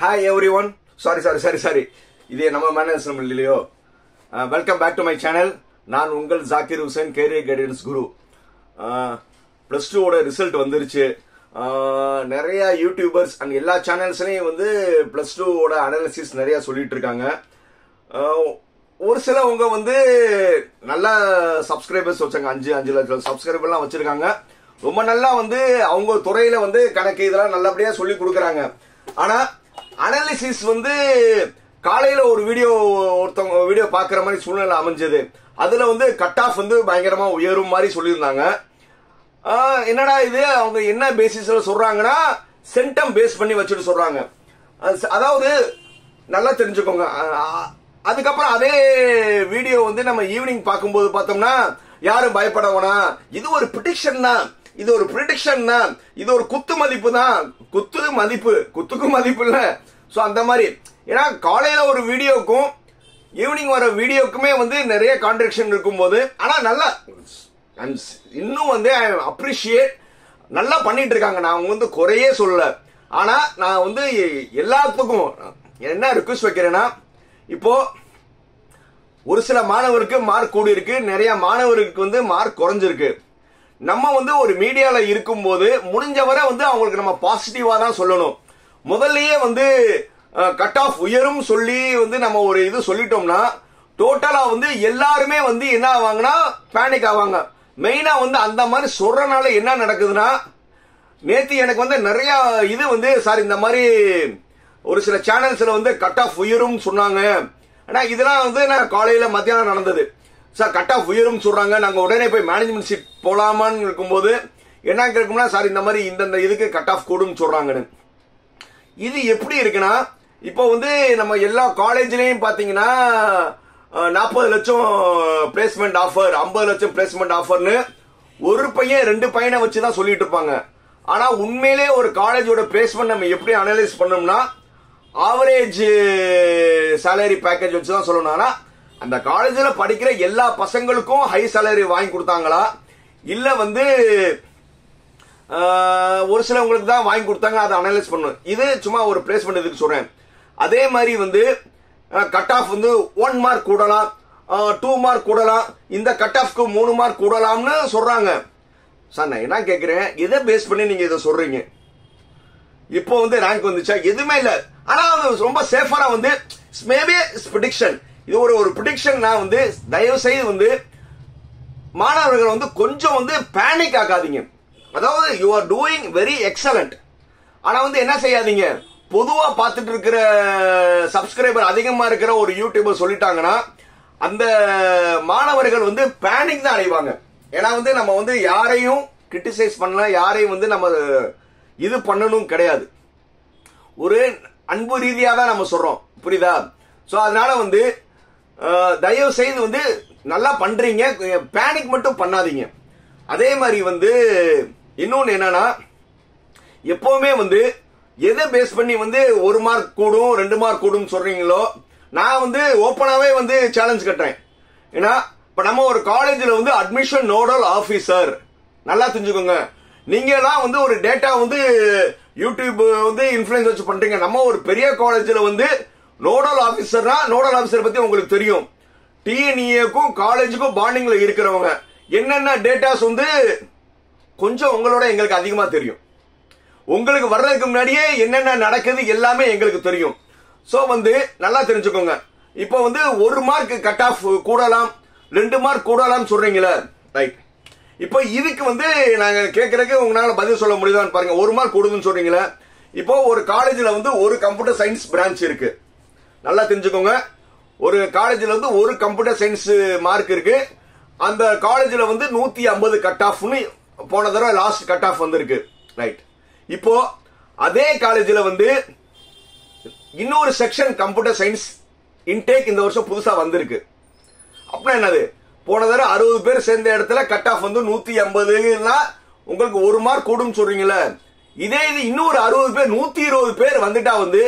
Hi everyone. Sorry. இதே நம்ம manage இல்லையோ. Welcome back to my channel. நான் உங்கள் ஜாக்கிர் ஹுசைன், கேரியர் கைடன்ஸ் குரு. +2 ஓட ரிசல்ட் வந்துருச்சு. நிறைய யூடியூபர்ஸ் அண்ட் எல்லா சேனல்ஸ்லயும் வந்து +2 ஓட அனாலிசிஸ் நிறைய சொல்லிட்டு இருக்காங்க. ஒரு சிலவங்க வந்து நல்ல சப்ஸ்கிரைபர்ஸ் வச்சாங்க, 5 லட்சம் சப்ஸ்கிரைபர்லாம் வச்சிருக்காங்க. ரொம்ப நல்லா வந்து அவங்க துறையில வந்து கணக்கு இதெல்லாம் நல்லபடியா சொல்லி கொடுக்கறாங்க. ஆனா அனாலிசிஸ் வந்து காலையில ஒரு ஒருத்தவங்க வீடியோ பாக்குற மாதிரி சூழ்நிலை அமைஞ்சது. அதுல வந்து கட் ஆஃப் வந்து பயங்கரமா உயரும் மாதிரி சொல்லியிருந்தாங்க. என்னடா இது, அவங்க என்ன பேசிஸ்ல சொல்றாங்கன்னா சென்டம் பேஸ் பண்ணி வச்சுட்டு சொல்றாங்க. அதாவது நல்லா தெரிஞ்சுக்கோங்க. அதுக்கப்புறம் அதே வீடியோ வந்து நம்ம ஈவினிங் பார்க்கும்போது பார்த்தோம்னா யாரும் பயப்பட வேணாம், இது ஒரு ப்ரிடிக்ஷன் தான், இது ஒரு ப்ரிடிக்ஷன் தான், இது ஒரு குத்து மதிப்பு தான், குத்துக்கு மதிப்பு இல்ல. சோ அந்த மாதிரி, ஏன்னா காலையில ஒரு வீடியோக்கும் ஈவினிங் வர வீடியோக்குமே வந்து நிறைய கான்ட்ராக்ஷன் இருக்கும்போது, ஆனா நல்லா இன்னும் வந்து அப்ரிஷியேட் நல்லா பண்ணிட்டு இருக்காங்க. நான் வந்து குறையே சொல்லல. ஆனா நான் வந்து எல்லாத்துக்கும் என்ன ரிக்வெஸ்ட் வைக்கிறேன்னா, இப்போ ஒரு சில மாணவருக்கு மார்க் கூடி இருக்கு, நிறைய மாணவருக்கு வந்து மார்க் குறைஞ்சிருக்கு. நம்ம வந்து ஒரு மீடியால இருக்கும்போது முடிஞ்சவரை வந்து அவங்களுக்கு நம்ம பாசிட்டிவா தான் சொல்லணும். முதல்லயே வந்து கட் ஆஃப் உயரும் சொல்லி வந்து நம்ம ஒரு இது சொல்லிட்டோம்னா டோட்டலா வந்து எல்லாருமே வந்து என்ன ஆவாங்கன்னா பேனிக் ஆவாங்க. மெயினா வந்து அந்த மாதிரி சொல்றனால என்ன நடக்குதுன்னா, நேத்து எனக்கு வந்து நிறைய இது வந்து சார் இந்த மாதிரி ஒரு சில சேனல்ஸ்ல வந்து கட் ஆஃப் உயரும் சொன்னாங்க. ஆனா இதெல்லாம் வந்து நான் காலையில மத்தியானம் நடந்தது. சார் கட் ஆஃப் உயரும் சொல்றாங்க, நாங்க உடனே போய் மேனேஜ்மெண்ட் சீட் போலாமான்னு இருக்கும்போது என்ன கேட்கும்னா, சார் இந்த மாதிரி இந்த இதுக்கு கட் ஆஃப் கூடும் சொல்றாங்கன்னு. இது எப்படி இருக்குன்னா, இப்போ வந்து நம்ம எல்லா காலேஜ்லயும் பாத்தீங்கன்னா 40 லட்சம் பிளேஸ்மெண்ட் ஆஃபர், 50 லட்சம் பிளேஸ்மெண்ட் ஆஃபர்னு ஒரு பையன் 2 பையனை வச்சுதான் சொல்லிட்டு இருப்பாங்க. ஆனா உண்மையிலே ஒரு காலேஜோட பிளேஸ்மெண்ட் நம்ம எப்படி அனலைஸ் பண்ணோம்னா ஆவரேஜ் சேலரி பேக்கேஜ் வச்சுதான் சொல்லணும். ஆனா அந்த காலேஜ்ல படிக்கிற எல்லா பசங்களுக்கும் ஹை சேலரி வாங்கி கொடுத்தாங்களா, இல்ல வந்து ஒரு சிலவங்களுக்கு தான் வாங்கி கொடுத்தாங்க, அதை அனலைஸ் பண்ணணும். இது சும்மா ஒரு பிளேஸ்மெண்ட் இதுக்கு சொல்றேன். அதே மாதிரி வந்து கட் ஆஃப் வந்து 1 மார்க் கூடலாம், 2 மார்க் கூடலாம், இந்த கட் ஆஃப்க்கு 3 மார்க் கூடலாம்னு சொல்றாங்க. சார் நான் என்ன கேட்கிறேன், எதை பேஸ் பண்ணி நீங்க இதை சொல்றீங்க? இப்போ வந்து ரேங்க் வந்துச்சா? எதுவுமே இல்ல. ஆனா ரொம்ப சேஃபரா வந்து மேபி ப்ரிடிக்ஷன், இது ஒரு ப்ரிடிக்ஷன். நான் வந்து தயவு செய்து வந்து மாணவர்கள் வந்து கொஞ்சம் வந்து பேனிக் ஆகாதீங்க. அதாவது you are doing very excellent. ஆனா வந்து என்ன செய்யாதீங்க, பொதுவா பார்த்துட்டு இருக்கிற சப்ஸ்கிரைபர் அதிகமா இருக்கிற ஒரு யூடியூபர் சொல்லிட்டாங்கன்னா அந்த மாணவர்கள் வந்து பேனிக் தான் அடைவாங்க. ஏன்னா வந்து நம்ம வந்து யாரையும் கிரிட்டிசைஸ் பண்ணல, யாரையும் வந்து நம்ம இது பண்ணணும் கிடையாது. ஒரு அன்பு ரீதியா தான் நம்ம சொல்றோம், புரியுதா? சோ அதனால வந்து தயவு செய்து வந்து நல்லா பண்றீங்க, பேனிக் மட்டும் பண்ணாதீங்க. அதே மாதிரி வந்து இன்னொன்னு என்னன்னா, எப்பவுமே வந்து எதை பேஸ் பண்ணி வந்து 1 மார்க் கூடும் 2 மார்க் கூடும் சொல்றீங்களோ, நான் வந்து ஓப்பனாவே வந்து சேலஞ்ச் கட்டுறேன். ஏன்னா இப்ப நம்ம ஒரு காலேஜ்ல வந்து அட்மிஷன் நோடல் ஆபீசர், நல்லா தெரிஞ்சுக்கோங்க. நீங்க எல்லாம் வந்து ஒரு டேட்டா வந்து யூடியூப் வந்து இன்ஃபுளுன்ஸ் வச்சு பண்றீங்க. நம்ம ஒரு பெரிய காலேஜ்ல வந்து நோடல் ஆபீசர்னா, நோடல் ஆபீசர் பத்தி உங்களுக்கு தெரியும். டிஎன்இஏக்கும் காலேஜுக்கும் பாண்டிங்ல இருக்கிறவங்க என்னென்ன டேட்டாஸ் வந்து கொஞ்சம் உங்களோட எங்களுக்கு அதிகமா தெரியும். உங்களுக்கு வர்றதுக்கு முன்னாடியே என்னென்ன நடக்குது எல்லாமே எங்களுக்கு தெரியும். சோ வந்து நல்லா தெரிஞ்சுக்கோங்க. இப்போ வந்து 1 மார்க் கட் ஆஃப் கூடலாம், 2 மார்க் கூடலாம் சொல்றீங்களே, ரைட்? இப்போ இதுக்கு வந்து நாங்க கேட்கறதுக்கு உங்களால பதில் சொல்ல முடியுதான்னு பாருங்க. 1 மார்க் கூடுதுன்னு சொல்றீங்களே, இப்போ ஒரு காலேஜ்ல வந்து ஒரு கம்ப்யூட்டர் சயின்ஸ் பிரான்ச் இருக்கு. நல்லா தெரிஞ்சுக்கோங்க. ஒரு காலேஜ்ல வந்து ஒரு கம்ப்யூட்டர் சயின்ஸ் மார்க் இருக்கு. அந்த காலேஜ்ல வந்து 150 கட் ஆஃப்னு போன தடவை லாஸ்ட் கட் ஆஃப் வந்திருக்கு, ரைட்? இப்போ அதே காலேஜ்ல வந்து இன்னொரு செக்ஷன் கம்ப்யூட்டர் சயின்ஸ் இன்டேக் இந்த வருஷம் புதுசா வந்திருக்கு. அப்படின்னா என்னது, போன தடவை 60 பேர் சேர்ந்த இடத்துல கட் ஆஃப் வந்து 150னா உங்களுக்கு 1 மார்க் கூடும் சொல்றீங்களே, இதே இது இன்னொரு 60 பேர் 120 பேர் வந்துட்டா வந்து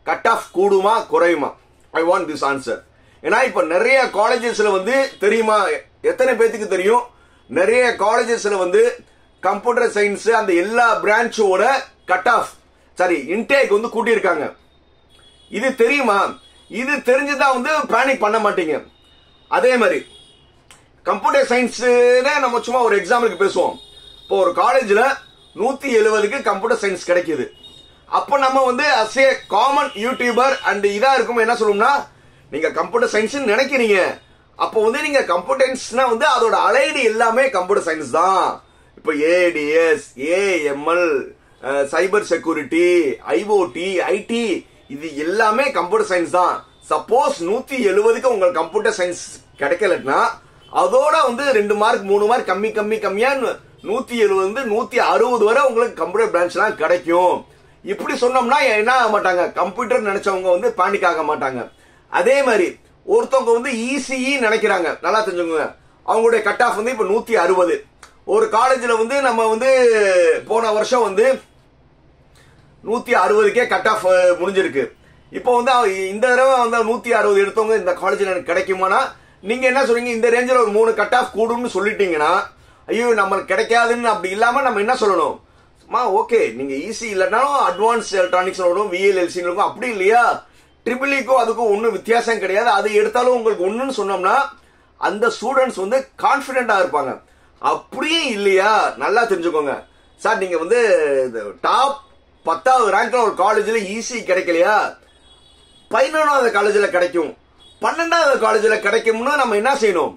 கட் ஆஃப் கூடுமா குறையுமா? I want this answer. ஏன்னா இப்ப நிறைய காலேஜஸ்ல வந்து தெரியுமா, எத்தனை பேத்துக்கு தெரியும், நிறைய காலேஜஸ்ல வந்து கம்ப்யூட்டர் சயின்ஸ் அந்த எல்லா பிரான்ச்சோட கட் ஆஃப் சாரி இன்டேக் வந்து கூட்டியிருக்காங்க. இது தெரியுமா? இது தெரிஞ்சுதான் வந்து பேனிக் பண்ண மாட்டீங்க. அதே மாதிரி கம்ப்யூட்டர் சயின்ஸ் நம்ம சும்மா ஒரு எக்ஸாம்பிளுக்கு பேசுவோம். இப்போ ஒரு காலேஜ்ல 170க்கு கம்ப்யூட்டர் சயின்ஸ் கிடைக்குது. அப்ப நம்ம வந்து as a common YouTuber and இதா இருக்கும் என்ன சொல்லுவோம்னா, நீங்க கம்ப்யூட்டர் சயின்ஸ் நினைக்கிறீங்க, அப்போ வந்து நீங்க கம்ப்யூட்டர் சயின்ஸ்னா வந்து அதோட அலைடு எல்லாமே கம்ப்யூட்டர் சயின்ஸ் தான். இப்போ ADS, AML, cyber security, IoT, IT, இது எல்லாமே கம்ப்யூட்டர் சயின்ஸ் தான். சப்போஸ் 170க்கு உங்களுக்கு கம்ப்யூட்டர் சயின்ஸ் கிடைக்கலன்னா அதோட வந்து 2 மார்க் 3 மார்க் கம்மியா 170 160 வரை உங்களுக்கு கம்ப்யூட்டர் பிரான்ச்லாம் கிடைக்கும். இப்படி சொன்னோம்னா என்ன ஆக மாட்டாங்க, கம்ப்யூட்டர் நினைச்சவங்க வந்து பேனிக் ஆக மாட்டாங்க. அதே மாதிரி ஒருத்தவங்க வந்து இசிஇ நினைக்கிறாங்க, நல்லா தெரிஞ்சுக்கோங்க, அவங்களுடைய கட் ஆஃப் வந்து இப்ப 160. ஒரு காலேஜ்ல வந்து நம்ம வந்து போன வருஷம் வந்து 160க்கே கட் ஆஃப் முடிஞ்சிருக்கு. இப்போ வந்து இந்த தடவை வந்து 160 எடுத்தவங்க இந்த காலேஜ்ல எனக்கு கிடைக்குமானா நீங்க என்ன சொல்றீங்க, இந்த ரேஞ்சில் ஒரு 3 கட் ஆஃப் கூடும்னு சொல்லிட்டீங்கன்னா ஐயோ நம்மளுக்கு கிடைக்காதுன்னு அப்படி இல்லாம நம்ம என்ன சொல்லணும், ஓகே நீங்க ஈஸி இல்லைனாலும் அட்வான்ஸ் எலக்ட்ரானிக்ஸ் விஎல்எல்சி இருக்கும், அப்படி இல்லையா ட்ரிபிள்இக்கும் அதுக்கும் ஒன்னும் வித்தியாசம் கிடையாது, அது எடுத்தாலும் உங்களுக்கு ஒண்ணுன்னு சொன்னோம்னா அந்த ஸ்டூடெண்ட்ஸ் வந்து கான்பிடென்டா இருப்பாங்க. அப்படியே இல்லையா, நல்லா தெரிஞ்சுக்கோங்க சார், நீங்க வந்து டாப் 10வது ரேங்க்ல ஒரு காலேஜ்ல ஈஸி கிடைக்கலையா, 11வது காலேஜ்ல கிடைக்கும், 12வது காலேஜ்ல கிடைக்கும்னு நம்ம என்ன செய்யணும்,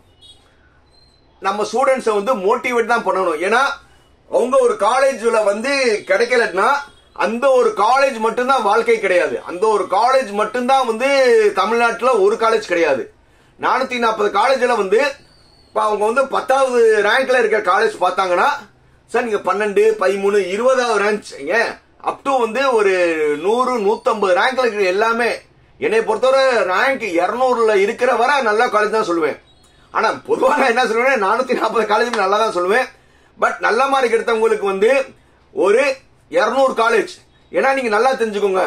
நம்ம ஸ்டூடெண்ட்ஸை வந்து மோட்டிவேட் தான் பண்ணணும். ஏன்னா அவங்க ஒரு காலேஜ்ல வந்து கிடைக்கலன்னா அந்த ஒரு காலேஜ் மட்டும்தான் வாழ்க்கை கிடையாது, அந்த ஒரு காலேஜ் மட்டும்தான் வந்து தமிழ்நாட்டில் ஒரு காலேஜ் கிடையாது. 440 காலேஜ்ல வந்து அவங்க வந்து 10வது ரேங்க்ல இருக்கிற காலேஜ் பார்த்தாங்கன்னா சார் நீங்க 12, 13, 20வது ரேங்க் அப் டு வந்து ஒரு 100, 150 ரேங்க்ல இருக்கிற எல்லாமே என்னை பொறுத்தவரை ரேங்க் 200ல இருக்கிற வர நல்ல காலேஜ் தான் சொல்லுவேன். ஆனா பொதுவாக என்ன சொல்லுவேன், 440 காலேஜ் நல்லா தான் சொல்லுவேன். பட் நல்ல மார்க் எடுத்தவங்களுக்கு வந்து ஒரு 200 காலேஜ். ஏன்னா நீங்க நல்லா தெரிஞ்சுக்கோங்க,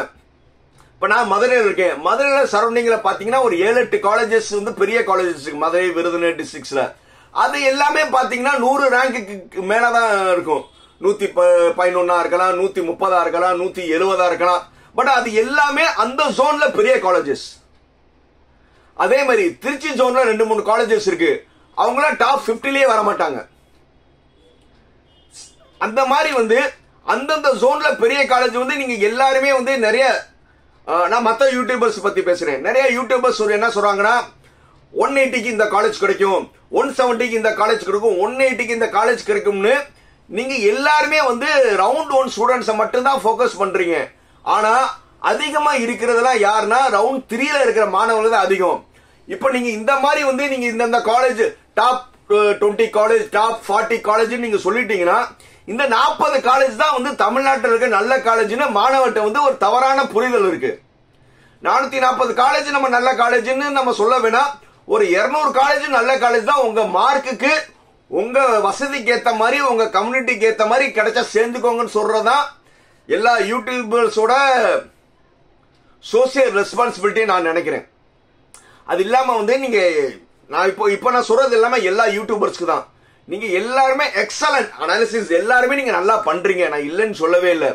இப்ப நான் மதுரையில் இருக்கேன், மதுரையில சரௌண்டிங்ல பாத்தீங்கன்னா ஒரு 7-8 காலேஜஸ் வந்து பெரிய காலேஜஸ் இருக்கு மதுரை விருதுநகர் டிஸ்ட்ரிக்ட்ஸ்ல. அது எல்லாமே பாத்தீங்கன்னா 100 ரேங்க்கு மேலதான் இருக்கும். 111 இருக்கலாம், 130 இருக்கலாம், 170 இருக்கலாம். பட் அது எல்லாமே அந்த ஜோன்ல பெரிய காலேஜஸ். அதே மாதிரி திருச்சி ஜோன்ல 2-3 காலேஜஸ் இருக்கு, அவங்களாம் டாப் 50லயே வர மாட்டாங்க. அந்த மாதிரி வந்து அந்தந்த ஜோன்ல பெரிய காலேஜ் வந்து நீங்க எல்லாருமே வந்து நிறைய, நான் மற்ற யூடியூபர்ஸ் பத்தி பேசுறேன், நிறைய யூடியூபர்ஸ் என்ன சொல்றாங்கன்னா 180க்கு இந்த காலேஜ் கிடைக்கும், 170க்கு இந்த காலேஜ் கிடைக்கும், 180க்கு இந்த காலேஜ் கிடைக்கும்னு நீங்க எல்லாருமே வந்து ரவுண்ட் 1 ஸ்டூடெண்ட்ஸை மட்டும் தான் போக்கஸ் பண்றீங்க. ஆனா அதிகமா இருக்கிறதெல்லாம் யாருன்னா ரவுண்ட் 3ல இருக்கிற மாணவர்கள் தான் அதிகம். இப்ப நீங்க இந்த மாதிரி வந்து நீங்க இந்த college top 20 college, top 40 college நீங்க சொல்லிட்டீங்கன்னா இந்த 40 காலேஜ் தான் வந்து தமிழ்நாட்டில் இருக்க நல்ல காலேஜ்னு மாணவர்கிட்ட வந்து ஒரு தவறான புரிதல் இருக்கு. 440 காலேஜ் நம்ம நல்ல காலேஜ்னு நம்ம சொல்ல வேணாம், ஒரு 200 காலேஜ் நல்ல காலேஜ் தான். உங்க மார்க்குக்கு உங்க வசதிக்கு ஏத்த மாதிரி உங்க கம்யூனிட்டிக்கு ஏத்த மாதிரி கிடைச்சா சேர்ந்துக்கோங்கன்னு சொல்றதா எல்லா யூடியூபர்ஸோட சோசியல் ரெஸ்பான்சிபிலிட்டி நான் நினைக்கிறேன். அது இல்லாம வந்து நீங்க நான் இப்போ நான் சொல்றது எல்லாமே எல்லா யூடியூபர்ஸ்க்கு தான். நீங்க எல்லாருமே எக்ஸலன்ட் அனாலிசிஸ் எல்லாருமே நீங்க நல்லா பண்றீங்க, நான் இல்லைன்னு சொல்லவே இல்லை.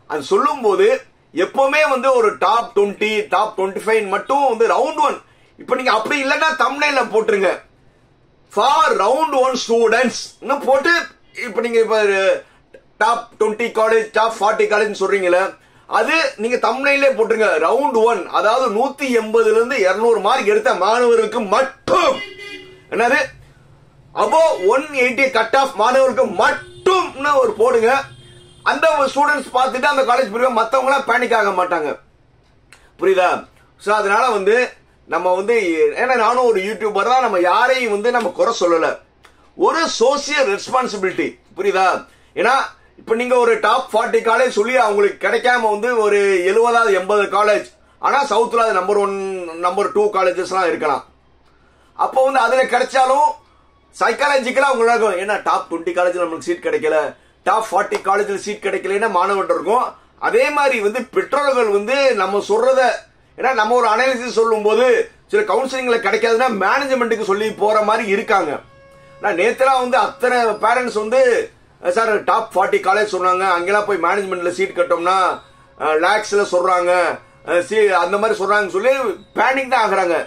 அது சொல்லும் போது எப்பவுமே வந்து ஒரு டாப் 20 டாப் 25 மட்டும் வந்து ரவுண்ட் 1. இப்ப நீங்க அப்படி இல்லைன்னா தம்ப்நெயில்ல போட்டுருங்க ஃபார் ரவுண்ட் 1 ஸ்டூடெண்ட்ஸ் போட்டு, இப்ப நீங்க இப்ப டாப் 20 காலேஜ் டாப் 40 காலேஜ் சொல்றீங்களா, அது நீங்க தம்ப்நெயிலே போட்டுருங்க ரவுண்ட் 1. அதாவது 180ல இருந்து 200 மார்க் எடுத்த மாணவர்களுக்கு மட்டும், என்னது அபோ 180 கட் ஆஃப் மாணவர்களுக்கு மட்டும் ஒரு போடுங்க. அந்த ஸ்டூடெண்ட்ஸ் பார்த்துட்டு அந்த காலேஜ் போய் மத்தவங்க எல்லாம் பேனிக் ஆக மாட்டாங்க, புரியுதா? சோ அதனால வந்து நம்ம வந்து, ஏன்னா நானும் ஒரு யூடியூபர் தான், நம்ம யாரையும் வந்து நம்ம குறை சொல்லல, ஒரு சோசியல் ரெஸ்பான்சிபிலிட்டி, புரியுதா? ஏன்னா இப்ப நீங்க ஒரு டாப் 40 காலேஜ் சொல்லி அவங்களுக்கு கிடைக்காம வந்து ஒரு 70 80 காலேஜ், ஆனா சவுத்ல அது நம்பர் 1 நம்பர் 2 காலேஜஸ் எல்லாம் இருக்கலாம். அப்போ வந்து அதுல கிடைச்சாலும் சைக்காலஜிக்கலா உங்களுக்கு ஏன்னா டாப் 20 காலேஜ்ல நமக்கு சீட் கிடைக்கல, டாப் 40 காலேஜ்ல சீட் கிடைக்கலன்னா மாணவர்கள் இருக்கும். அதே மாதிரி வந்து பெற்றோர்கள் வந்து நம்ம சொல்றத, ஏன்னா நம்ம ஒரு அனாலிசிஸ் சொல்லும் போது சில கவுன்சிலிங்ல கிடைக்காதுன்னா மேனேஜ்மெண்ட்டுக்கு சொல்லி போற மாதிரி இருக்காங்க. நான் நேத்தெல்லாம் வந்து அத்தனை பேரண்ட்ஸ் வந்து சார் டாப் 40 காலேஜ் சொன்னாங்க, அங்கெல்லாம் போய் மேனேஜ்மெண்ட்ல சீட் கட்டோம்னா லேக்ஸ்ல சொல்றாங்க, அந்த மாதிரி சொல்றாங்கன்னு சொல்லி பேனிக் தான் ஆகுறாங்க.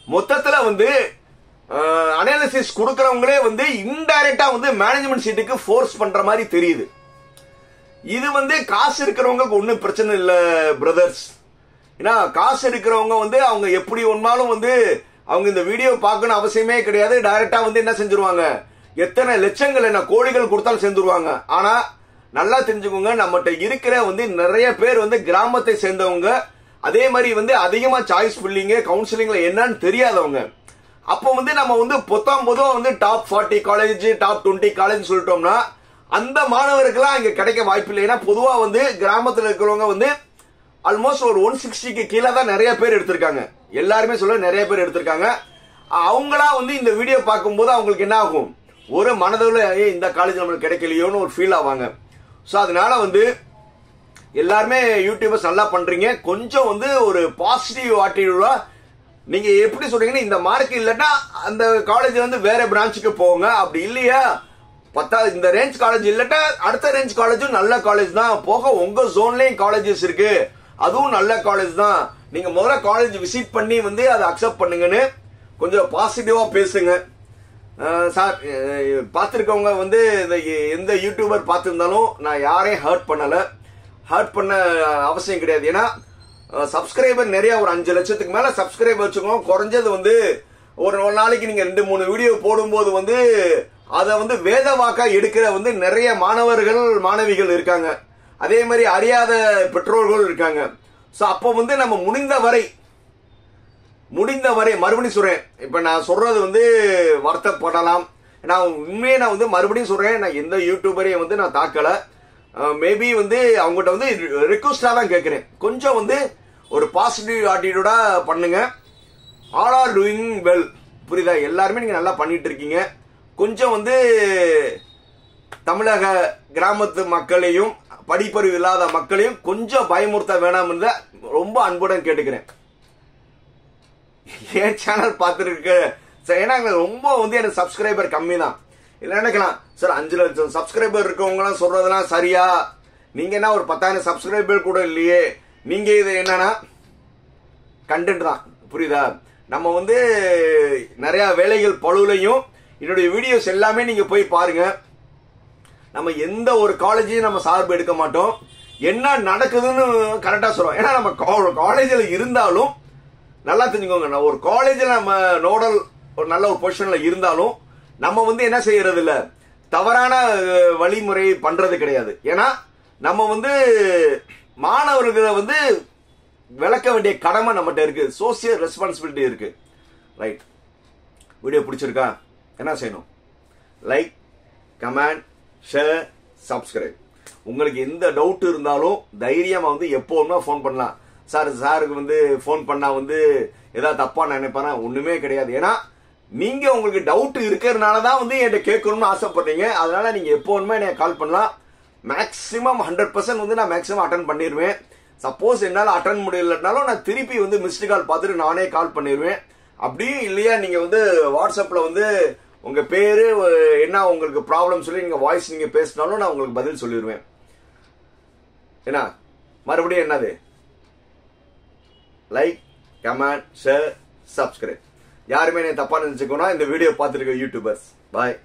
மொத்தத்துல வந்து அனாலிசிஸ் கொடுக்கறவங்களே வந்து இன்டைரக்டா வந்து மேனேஜ்மெண்ட் சீட்டுக்கு ஃபோர்ஸ் பண்ற மாதிரி தெரியுது. இது வந்து காசு இருக்கிறவங்களுக்கு ஒன்னும் பிரச்சனை இல்ல பிரதர்ஸ். ஏன்னா காசு இருக்கிறவங்க வந்து அவங்க எப்படி ஒன்னாலும் வந்து அவங்க இந்த வீடியோ பார்க்கணும் அவசியமே கிடையாது. டைரக்டா வந்து என்ன செஞ்சிருவாங்க, எத்தனை லட்சங்கள் என்ன கோடிகள் கொடுத்தாலும் சேர்ந்துருவாங்க. ஆனா நல்லா தெரிஞ்சுக்கோங்க, நம்மகிட்ட இருக்கிற வந்து நிறைய பேர் வந்து கிராமத்தை சேர்ந்தவங்க, அதே மாதிரி வந்து அதிகமா சாய்ஸ் ஃபில்லிங் கவுன்சிலிங்ல என்னன்னு தெரியாதவங்க. அப்போ வந்து நம்ம வந்து பொதுவா வந்து டாப் 40 காலேஜ் டாப் 20 காலேஜ் சொல்லிட்டோம்னா அந்த மாணவருக்கெல்லாம் இங்க கிடைக்க வாய்ப்பு இல்லை. ஏன்னா பொதுவா வந்து கிராமத்தில் இருக்கிறவங்க வந்து ஆல்மோஸ்ட் ஒரு 160க்கு கீழே தான் நிறைய பேர் எடுத்திருக்காங்க. எல்லாருமே சொல்ல நிறைய பேர் எடுத்திருக்காங்க. அவங்களா வந்து இந்த வீடியோ பார்க்கும்போது அவங்களுக்கு என்ன ஆகும், ஒரு மனதளவுல இந்த காலேஜ் நம்மளுக்கு கிடைக்கலையோன்னு ஒரு ஃபீல் ஆவாங்க. ஸோ அதனால வந்து எல்லாருமே யூடியூபர்ஸ் நல்லா பண்றீங்க. கொஞ்சம் வந்து ஒரு பாசிட்டிவ் ஆட்டிடியூடா நீங்க எப்படி சொல்றீங்கன்னா, இந்த மார்க் இல்லைன்னா அந்த காலேஜ் வந்து வேற பிரான்ச்சுக்கு போங்க. அப்படி இல்லையா இந்த ரேஞ்ச் காலேஜ் இல்லட்டா அடுத்த ரேஞ்ச் காலேஜும் நல்ல காலேஜ் தான், போக உங்க ஜோன்லயும் காலேஜஸ் இருக்கு, அதுவும் நல்ல காலேஜ் தான். நீங்க முதல்ல காலேஜ் விசிட் பண்ணி வந்து அதை அக்செப்ட் பண்ணுங்கன்னு கொஞ்சம் பாசிட்டிவா பேசுங்க. சார் பார்த்துருக்கவங்க வந்து எந்த யூடியூபர் பார்த்துருந்தாலும் நான் யாரையும் ஹர்ட் பண்ண அவசியம் கிடையாது. ஏன்னா சப்ஸ்கிரைபர் நிறைய ஒரு 5 லட்சத்துக்கு மேல சப்ஸ்கிரைபர் வச்சுக்கோங்க. குறைஞ்சது வந்து ஒரு நாளைக்கு நீங்க 2-3 வீடியோ போடும்போது வந்து அதை வந்து வேத வாக்கா எடுக்கிற வந்து நிறைய மாணவர்கள் மாணவிகள் இருக்காங்க. அதே மாதிரி அறியாத பெற்றோர்கள் இருக்காங்க. சோ அப்போ வந்து நம்ம முடிந்த வரை மறுபடியும் சொல்றேன், இப்ப நான் சொல்றது வந்து வருத்தப்படலாம். நான் உண்மையே நான் வந்து மறுபடியும் சொல்றேன், நான் எந்த யூடியூபரையும் வந்து நான் தாக்கல. மேபி வந்து அவங்ககிட்ட வந்து ரிக்வஸ்டா தான் கேட்கிறேன், கொஞ்சம் வந்து ஒரு பாசிட்டிவ் ஆட்டிடியூடா பண்ணுங்க. ஆல் ஆர் டூயிங் வெல், புரியுதா? எல்லாருமே நீங்க நல்லா பண்ணிட்டு இருக்கீங்க. கொஞ்சம் வந்து தமிழக கிராமத்து மக்களையும் படிப்பறிவு இல்லாத மக்களையும் கொஞ்சம் பயமுறுத்த வேணாம் என்று ரொம்ப அன்புடன் கேட்டுக்கிறேன். என் சேனல் பார்த்துருக்க ஏன்னா ரொம்ப வந்து எனக்கு சப்ஸ்கிரைபர் கம்மி தான். இல்ல நினைக்கலாம் சார் 5 லட்சம் சப்ஸ்கிரைபர் இருக்கவங்க சொல்றதெல்லாம் சரியா, நீங்க என்ன ஒரு 10,000 சப்ஸ்கிரைபர் கூட இல்லையே, நீங்க இது என்னன்னா கண்டென்ட் தான், புரியுதா? நம்ம வந்து நிறைய வேலைகள் பழுவுலையும் என்னுடைய வீடியோஸ் எல்லாமே நீங்க போய் பாருங்க. நம்ம எந்த ஒரு காலேஜையும் நம்ம சார்பு எடுக்க மாட்டோம், என்ன நடக்குதுன்னு கரெக்டா சொல்றோம். ஏன்னா நம்ம காலேஜில் இருந்தாலும் நல்லா தெரிஞ்சுக்கோங்க, ஒரு காலேஜில் நம்ம நோடல் ஒரு நல்ல ஒரு பொசிஷன்ல இருந்தாலும் நம்ம வந்து என்ன செய்யறது இல்ல, தவறான வழிமுறை பண்றது கிடையாது. ஏன்னா நம்ம வந்து மாணவர்களை வந்து விளக்க வேண்டிய கடமை நம்மகிட்ட இருக்கு, சோசியல் ரெஸ்பான்சிபிலிட்டி இருக்கு. ரைட், வீடியோ பிடிச்சிருக்கா? என்ன செய்யணும்? Like, comment, share, subscribe. உங்களுக்கு எந்த டவுட் இருந்தாலும் தைரியமா வந்து எப்போவுமே ஃபோன் பண்ணலாம். சாருக்கு வந்து ஃபோன் பண்ணா வந்து ஏதாவது தப்பா நினைப்பானா? ஒண்ணுமே கிடையாது. ஏன்னா நீங்க உங்களுக்கு டவுட் இருக்கிறதுனால தான் வந்து என்கிட்ட கேட்கணும்னு ஆசைப்படுறீங்க. அதனால நீங்க எப்போவுமே எனக்கு கால் பண்ணலாம். மேக்ஸிமம் 100% வந்து நான் மேக்ஸிமம் அட்டன் பண்ணிடுவேன். சப்போஸ் என்னால் அட்டன் முடியலனாலும் நான் திருப்பி வந்து மிஸ்டு கால் பார்த்துட்டு நானே கால் பண்ணிடுவேன். அப்படியும் இல்லையா நீங்க வந்து வாட்ஸ்அப்ல வந்து உங்க பேரு என்ன உங்களுக்கு ப்ராப்ளம் சொல்லி நீங்க வாய்ஸ் நீங்க பேசினாலும் நான் உங்களுக்கு பதில் சொல்லிடுவேன். என்ன மறுபடியும் என்னது, லைக், கமெண்ட், ஷேர், சப்ஸ்கிரைப். யாருமே என்ன தப்பா நினைச்சுக்கோனா இந்த வீடியோ பார்த்துருக்க யூடியூபர்ஸ் பாய்.